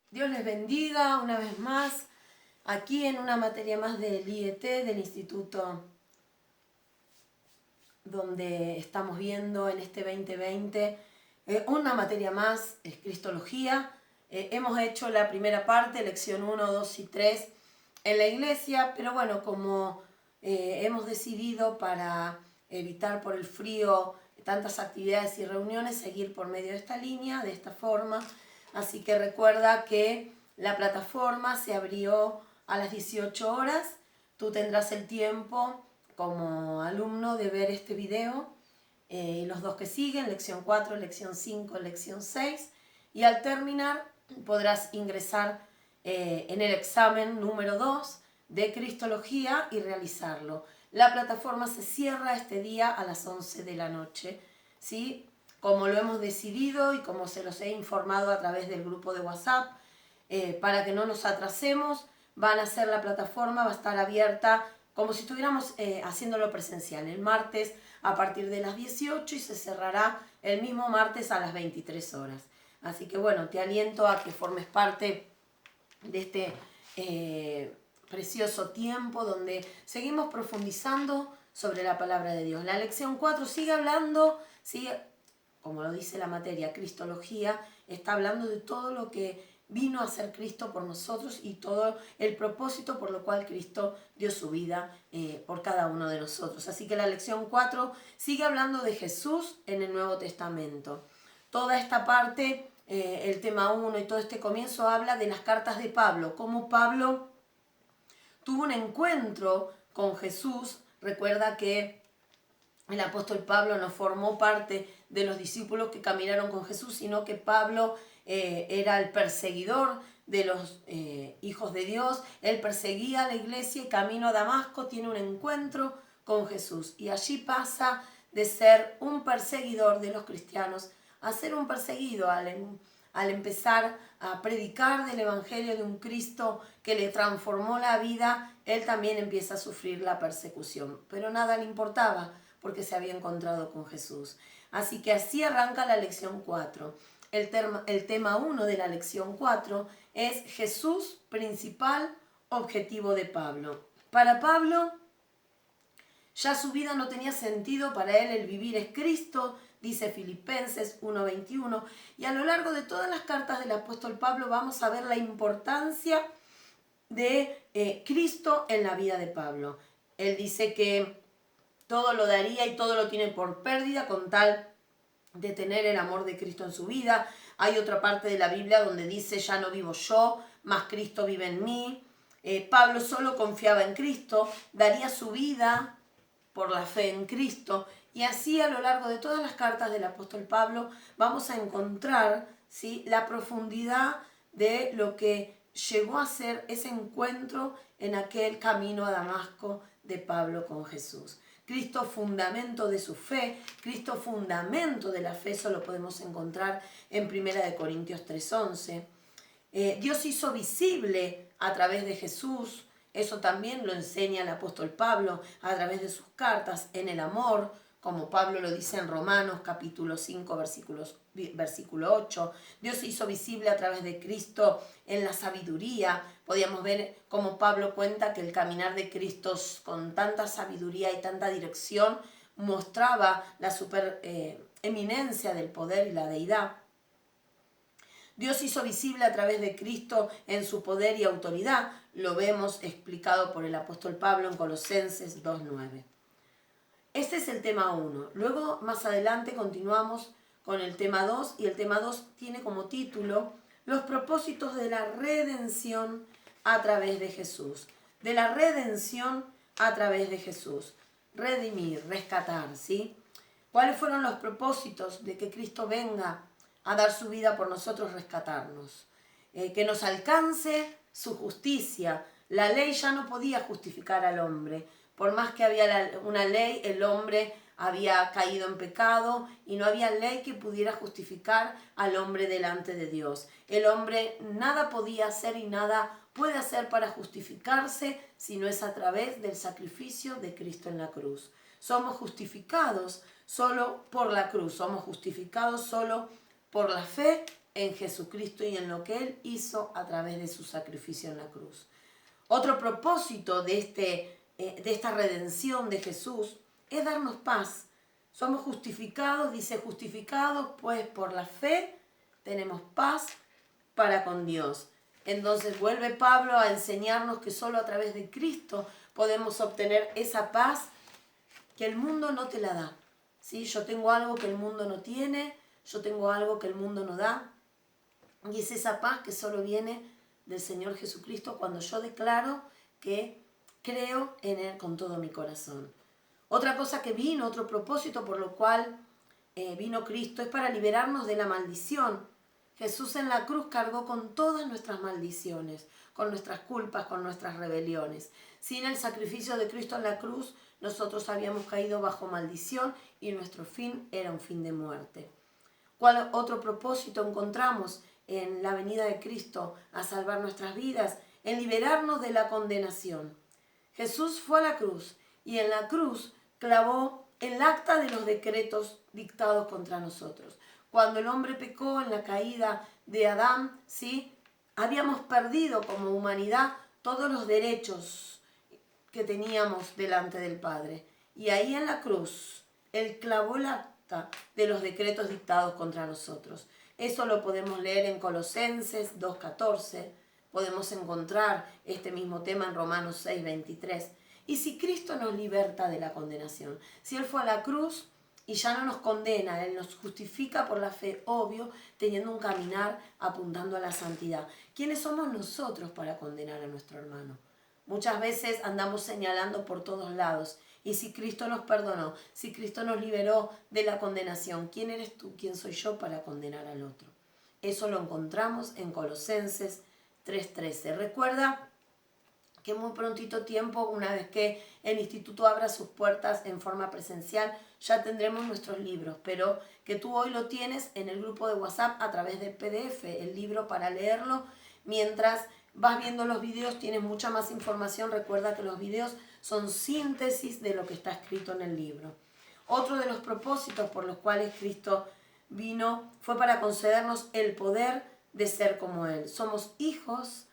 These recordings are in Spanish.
Dios les bendiga una vez más, aquí en una materia más del IET, del Instituto, donde estamos viendo en este 2020 una materia más, es Cristología. Hemos hecho la primera parte, lección 1, 2 y 3 en la iglesia, pero bueno, como hemos decidido para evitar por el frío tantas actividades y reuniones, seguir por medio de esta línea, de esta forma. Así que recuerda que la plataforma se abrió a las 18 horas. Tú tendrás el tiempo como alumno de ver este video, los dos que siguen, lección 4, lección 5, lección 6. Y al terminar podrás ingresar en el examen número 2 de Cristología y realizarlo. La plataforma se cierra este día a las 11 de la noche, ¿sí? Como lo hemos decidido y como se los he informado a través del grupo de WhatsApp, para que no nos atrasemos, van a hacer la plataforma, va a estar abierta como si estuviéramos haciéndolo presencial, el martes a partir de las 18 y se cerrará el mismo martes a las 23 horas. Así que bueno, te aliento a que formes parte de este precioso tiempo donde seguimos profundizando sobre la palabra de Dios. La lección 4 sigue hablando, sigue, como lo dice la materia, Cristología, está hablando de todo lo que vino a ser Cristo por nosotros y todo el propósito por lo cual Cristo dio su vida por cada uno de nosotros. Así que la lección 4 sigue hablando de Jesús en el Nuevo Testamento. Toda esta parte, el tema 1 y todo este comienzo habla de las cartas de Pablo, cómo Pablo tuvo un encuentro con Jesús. Recuerda que el apóstol Pablo no formó parte de los discípulos que caminaron con Jesús, sino que Pablo era el perseguidor de los hijos de Dios. Él perseguía a la iglesia y camino a Damasco tiene un encuentro con Jesús. Y allí pasa de ser un perseguidor de los cristianos a ser un perseguido al empezar a predicar del evangelio de un Cristo que le transformó la vida. Él también empieza a sufrir la persecución, pero nada le importaba porque se había encontrado con Jesús. Así que así arranca la lección 4. El tema 1 de la lección 4 es Jesús, principal objetivo de Pablo. Para Pablo, ya su vida no tenía sentido, para él el vivir es Cristo, dice Filipenses 1:21, y a lo largo de todas las cartas del apóstol Pablo vamos a ver la importancia de Cristo en la vida de Pablo. Él dice que todo lo daría y todo lo tiene por pérdida con tal de tener el amor de Cristo en su vida. Hay otra parte de la Biblia donde dice, ya no vivo yo, mas Cristo vive en mí. Pablo solo confiaba en Cristo, daría su vida por la fe en Cristo. Y así a lo largo de todas las cartas del apóstol Pablo vamos a encontrar, ¿sí?, la profundidad de lo que llegó a ser ese encuentro en aquel camino a Damasco de Pablo con Jesús. Cristo fundamento de su fe, Cristo fundamento de la fe, eso lo podemos encontrar en 1 Corintios 3:11. Dios hizo visible a través de Jesús, eso también lo enseña el apóstol Pablo a través de sus cartas, en el amor, como Pablo lo dice en Romanos capítulo 5, versículo 8. Dios se hizo visible a través de Cristo en la sabiduría. Podíamos ver cómo Pablo cuenta que el caminar de Cristo con tanta sabiduría y tanta dirección mostraba la supereminencia del poder y la deidad. Dios hizo visible a través de Cristo en su poder y autoridad. Lo vemos explicado por el apóstol Pablo en Colosenses 2:9. Este es el tema 1. Luego, más adelante, continuamos con el tema 2. Y el tema 2 tiene como título los propósitos de la redención a través de Jesús. De la redención a través de Jesús. Redimir, rescatar, ¿sí? ¿Cuáles fueron los propósitos de que Cristo venga a dar su vida por nosotros, rescatarnos? Que nos alcance su justicia. La ley ya no podía justificar al hombre. Por más que había una ley, el hombre había caído en pecado y no había ley que pudiera justificar al hombre delante de Dios. El hombre nada podía hacer y nada puede hacer para justificarse si no es a través del sacrificio de Cristo en la cruz. Somos justificados solo por la cruz, somos justificados solo por la fe en Jesucristo y en lo que Él hizo a través de su sacrificio en la cruz. Otro propósito de esta redención de Jesús es darnos paz. Somos justificados, dice justificados, pues por la fe tenemos paz para con Dios. Entonces vuelve Pablo a enseñarnos que solo a través de Cristo podemos obtener esa paz que el mundo no te la da. ¿Sí? Yo tengo algo que el mundo no tiene, yo tengo algo que el mundo no da. Y es esa paz que solo viene del Señor Jesucristo cuando yo declaro que creo en Él con todo mi corazón. Otra cosa que vino, otro propósito por lo cual vino Cristo es para liberarnos de la maldición. Jesús en la cruz cargó con todas nuestras maldiciones, con nuestras culpas, con nuestras rebeliones. Sin el sacrificio de Cristo en la cruz, nosotros habíamos caído bajo maldición y nuestro fin era un fin de muerte. ¿Cuál otro propósito encontramos en la venida de Cristo a salvar nuestras vidas? En liberarnos de la condenación. Jesús fue a la cruz y en la cruz clavó el acta de los decretos dictados contra nosotros. Cuando el hombre pecó en la caída de Adán, ¿sí? Habíamos perdido como humanidad todos los derechos que teníamos delante del Padre. Y ahí en la cruz, Él clavó el acta de los decretos dictados contra nosotros. Eso lo podemos leer en Colosenses 2:14. Podemos encontrar este mismo tema en Romanos 6:23. Y si Cristo nos liberta de la condenación, si Él fue a la cruz y ya no nos condena, Él nos justifica por la fe, obvio, teniendo un caminar apuntando a la santidad. ¿Quiénes somos nosotros para condenar a nuestro hermano? Muchas veces andamos señalando por todos lados. Y si Cristo nos perdonó, si Cristo nos liberó de la condenación, ¿quién eres tú? ¿Quién soy yo para condenar al otro? Eso lo encontramos en Colosenses 3:13. Recuerda que muy prontito tiempo, una vez que el instituto abra sus puertas en forma presencial, ya tendremos nuestros libros, pero que tú hoy lo tienes en el grupo de WhatsApp a través del PDF, el libro para leerlo. Mientras vas viendo los videos tienes mucha más información. Recuerda que los videos son síntesis de lo que está escrito en el libro. Otro de los propósitos por los cuales Cristo vino fue para concedernos el poder de ser como Él. Somos hijos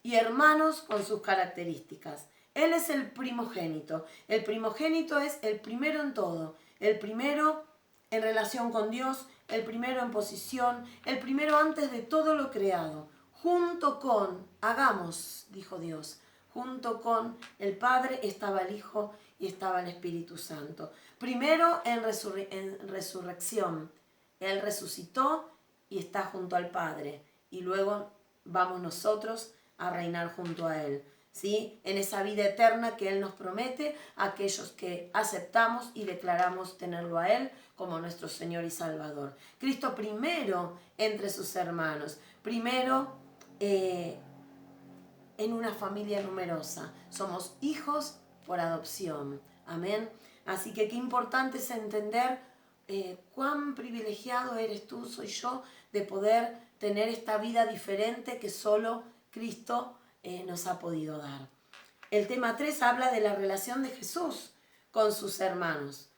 y hermanos con sus características. Él es el primogénito. El primogénito es el primero en todo. El primero en relación con Dios, el primero en posición, el primero antes de todo lo creado. Junto con, hagamos, dijo Dios, junto con el Padre estaba el Hijo y estaba el Espíritu Santo. Primero en resurrección. Él resucitó y está junto al Padre. Y luego vamos nosotros a reinar junto a Él, ¿sí? En esa vida eterna que Él nos promete a aquellos que aceptamos y declaramos tenerlo a Él como nuestro Señor y Salvador. Cristo primero entre sus hermanos, primero en una familia numerosa. Somos hijos por adopción. Amén. Así que qué importante es entender cuán privilegiado eres tú, soy yo, de poder tener esta vida diferente que solo Cristo nos ha podido dar. El tema 3 habla de la relación de Jesús con sus hermanos.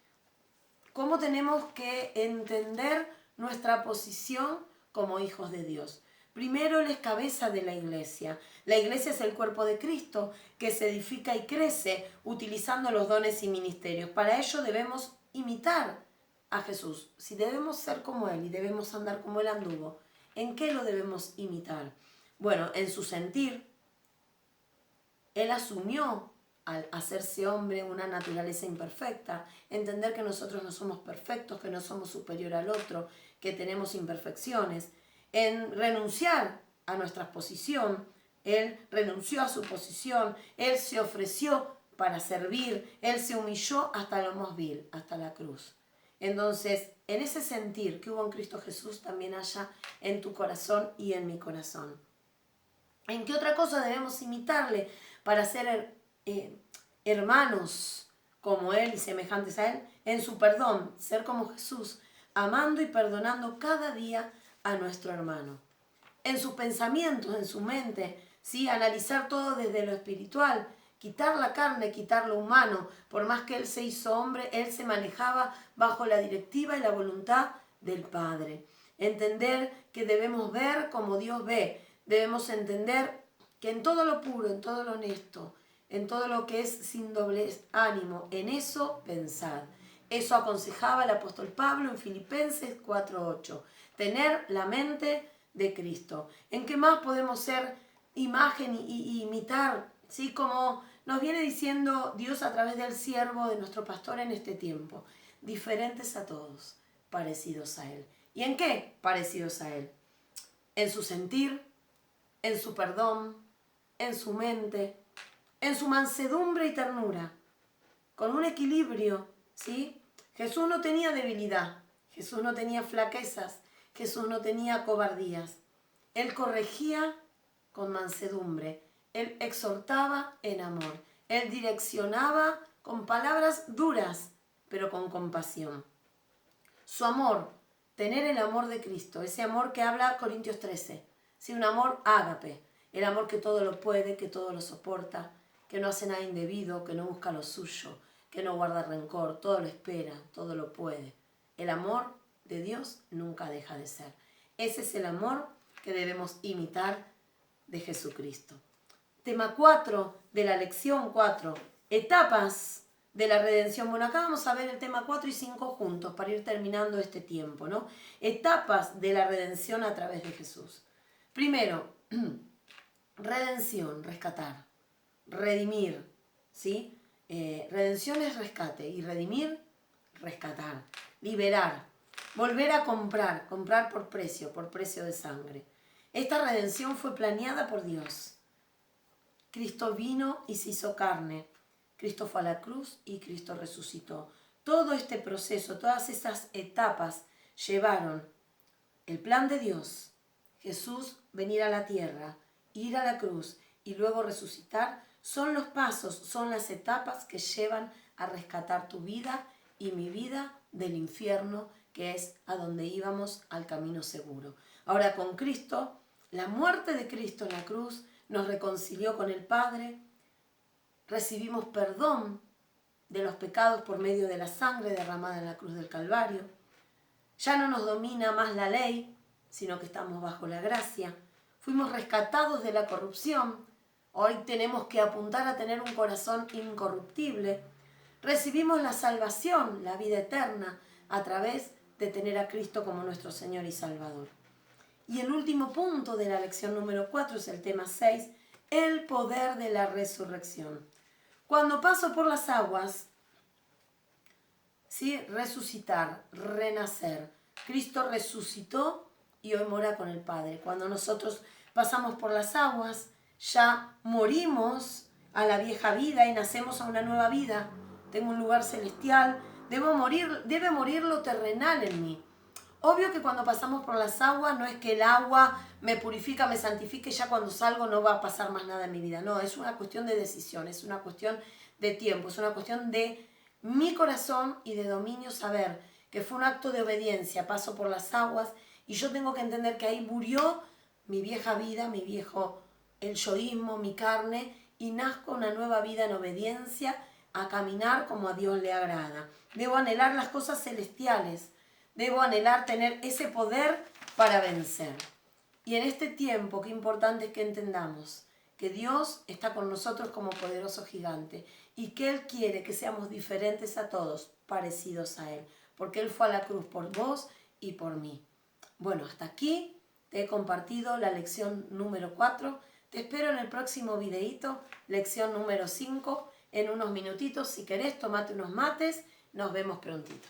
¿Cómo tenemos que entender nuestra posición como hijos de Dios? Primero, Él es cabeza de la iglesia. La iglesia es el cuerpo de Cristo que se edifica y crece utilizando los dones y ministerios. Para ello debemos imitar a Jesús. Si debemos ser como Él y debemos andar como Él anduvo, ¿en qué lo debemos imitar? Bueno, en su sentir. Él asumió al hacerse hombre una naturaleza imperfecta, entender que nosotros no somos perfectos, que no somos superior al otro, que tenemos imperfecciones. En renunciar a nuestra posición, Él renunció a su posición, Él se ofreció para servir, Él se humilló hasta lo más vil, hasta la cruz. Entonces, en ese sentir que hubo en Cristo Jesús, también haya en tu corazón y en mi corazón. ¿En qué otra cosa debemos imitarle para ser hermanos como Él y semejantes a Él? En su perdón, ser como Jesús, amando y perdonando cada día a nuestro hermano. En sus pensamientos, en su mente, ¿sí? Analizar todo desde lo espiritual, quitar la carne, quitar lo humano. Por más que Él se hizo hombre, Él se manejaba bajo la directiva y la voluntad del Padre. entender que debemos ver como Dios ve, debemos entender que en todo lo puro, en todo lo honesto, en todo lo que es sin doble ánimo, en eso pensad. Eso aconsejaba el apóstol Pablo en Filipenses 4:8. Tener la mente de Cristo. ¿En qué más podemos ser imagen y imitar? ¿Sí? Como nos viene diciendo Dios a través del siervo de nuestro pastor en este tiempo. Diferentes a todos, parecidos a Él. ¿Y en qué parecidos a Él? En su sentir, en su perdón, en su mente, en su mansedumbre y ternura, con un equilibrio, ¿sí? Jesús no tenía debilidad, Jesús no tenía flaquezas, Jesús no tenía cobardías. Él corregía con mansedumbre, Él exhortaba en amor, Él direccionaba con palabras duras, pero con compasión. Su amor, tener el amor de Cristo, ese amor que habla Corintios 13, ¿sí? Un amor ágape, el amor que todo lo puede, que todo lo soporta, que no hace nada indebido, que no busca lo suyo, que no guarda rencor, todo lo espera, todo lo puede. El amor de Dios nunca deja de ser. Ese es el amor que debemos imitar de Jesucristo. Tema 4 de la lección 4, etapas de la redención. Bueno, acá vamos a ver el tema 4 y 5 juntos para ir terminando este tiempo, ¿no? Etapas de la redención a través de Jesús. Primero, redención, rescatar, redimir, ¿sí? Redención es rescate y redimir, rescatar, liberar, volver a comprar, comprar por precio de sangre. Esta redención fue planeada por Dios. Cristo vino y se hizo carne. Cristo fue a la cruz y Cristo resucitó. Todo este proceso, todas esas etapas llevaron el plan de Dios, Jesús venir a la tierra, ir a la cruz y luego resucitar, son los pasos, son las etapas que llevan a rescatar tu vida y mi vida del infierno, que es a donde íbamos, al camino seguro. Ahora con Cristo, la muerte de Cristo en la cruz nos reconcilió con el Padre, recibimos perdón de los pecados por medio de la sangre derramada en la cruz del Calvario. Ya no nos domina más la ley, sino que estamos bajo la gracia. Fuimos rescatados de la corrupción. Hoy tenemos que apuntar a tener un corazón incorruptible. Recibimos la salvación, la vida eterna, a través de tener a Cristo como nuestro Señor y Salvador. Y el último punto de la lección número 4 es el tema 6, el poder de la resurrección. Cuando paso por las aguas, ¿sí? Resucitar, renacer. Cristo resucitó y hoy mora con el Padre. Cuando nosotros pasamos por las aguas, ya morimos a la vieja vida y nacemos a una nueva vida. Tengo un lugar celestial, debe morir lo terrenal en mí. Obvio que cuando pasamos por las aguas no es que el agua me purifica, me santifique, ya cuando salgo no va a pasar más nada en mi vida. No, es una cuestión de decisión, es una cuestión de tiempo, es una cuestión de mi corazón y de dominio, saber que fue un acto de obediencia, paso por las aguas y yo tengo que entender que ahí murió mi vieja vida, mi viejo, el yoísmo, mi carne, y nazco una nueva vida en obediencia a caminar como a Dios le agrada. Debo anhelar las cosas celestiales, debo anhelar tener ese poder para vencer. Y en este tiempo, qué importante es que entendamos que Dios está con nosotros como poderoso gigante y que Él quiere que seamos diferentes a todos, parecidos a Él, porque Él fue a la cruz por vos y por mí. Bueno, hasta aquí te he compartido la lección número 4. Te espero en el próximo videíto, lección número 5, en unos minutitos. Si querés, tomate unos mates. Nos vemos prontito.